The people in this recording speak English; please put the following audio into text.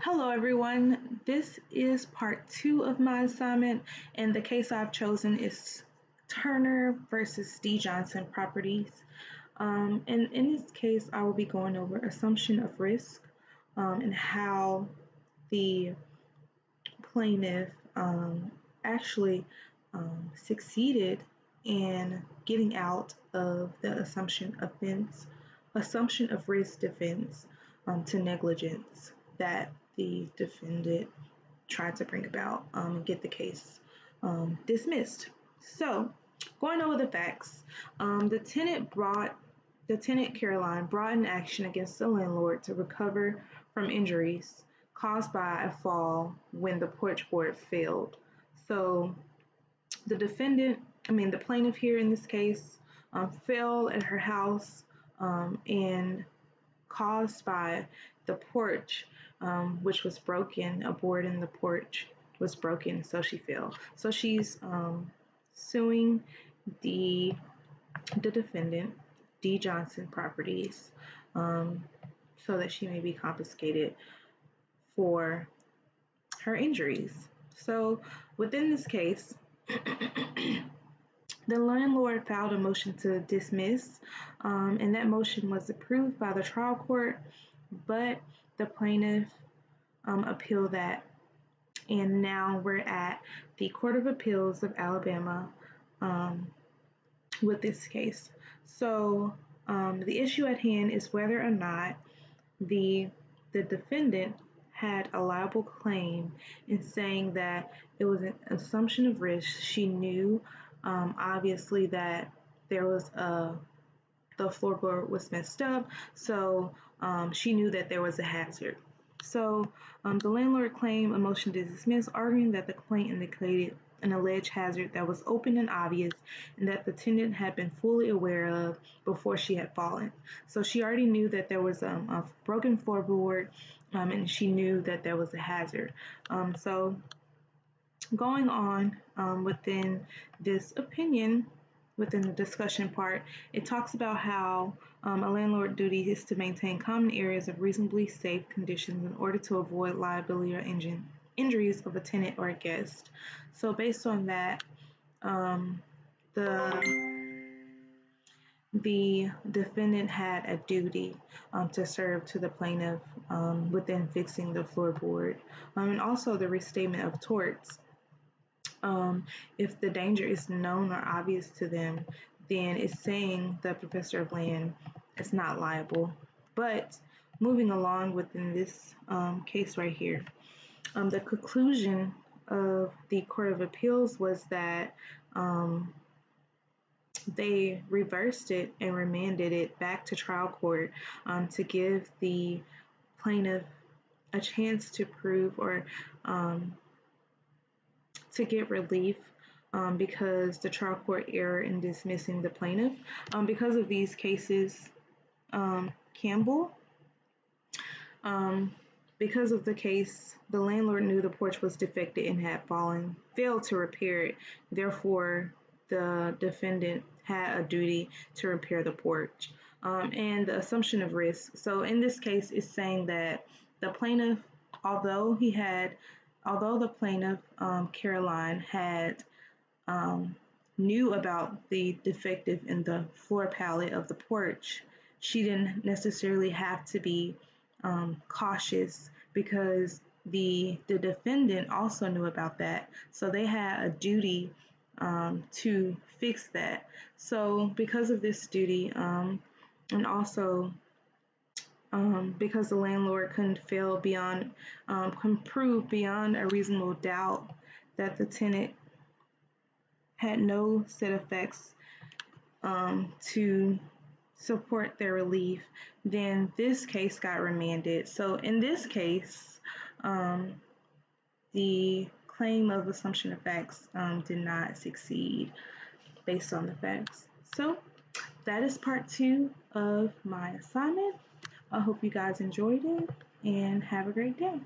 Hello everyone, this is part 2 of my assignment, and the case I've chosen is Turner versus D. Johnson Properties. And in this case, I will be going over assumption of risk and how the plaintiff actually succeeded in getting out of the assumption of risk defense to negligence that the defendant tried to bring about and get the case dismissed. So, going over the facts, the tenant Caroline brought an action against the landlord to recover from injuries caused by a fall when the porch board failed. So, the plaintiff here in this case, fell at her house and caused by the porch, which was broken. A board in the porch was broken, so she fell. So she's suing the defendant, D. Johnson Properties, so that she may be compensated for her injuries. So within this case, the landlord filed a motion to dismiss, and that motion was approved by the trial court, but the plaintiff appealed that, and now we're at the Court of Appeals of Alabama with this case. So the issue at hand is whether or not the defendant had a liable claim in saying that it was an assumption of risk. She knew obviously that there was the floorboard was messed up, so she knew that there was a hazard. So the landlord claimed a motion to dismiss, arguing that the complaint indicated an alleged hazard that was open and obvious and that the tenant had been fully aware of before she had fallen. So she already knew that there was a broken floorboard, and she knew that there was a hazard. So going on within this opinion, within the discussion part, it talks about how a landlord duty is to maintain common areas of reasonably safe conditions in order to avoid liability or injuries of a tenant or a guest. So based on that, the defendant had a duty to serve to the plaintiff within fixing the floorboard, and also the restatement of torts. If the danger is known or obvious to them, then it's saying the possessor of land is not liable. But moving along within this case right here, the conclusion of the Court of Appeals was that they reversed it and remanded it back to trial court to give the plaintiff a chance to prove or to get relief because the trial court erred in dismissing the plaintiff. Because of these cases, Campbell, because of the case, the landlord knew the porch was defective and had failed to repair it. Therefore, the defendant had a duty to repair the porch. And the assumption of risk. So in this case, it's saying that the plaintiff, although the plaintiff, Caroline, had knew about the defective in the floor pallet of the porch, she didn't necessarily have to be cautious because the defendant also knew about that. So they had a duty to fix that. So because of this duty, and also because the landlord couldn't prove beyond a reasonable doubt that the tenant had no set of facts to support their relief, then this case got remanded. So in this case, the claim of assumption of facts did not succeed based on the facts. So that is part 2 of my assignment. I hope you guys enjoyed it and have a great day.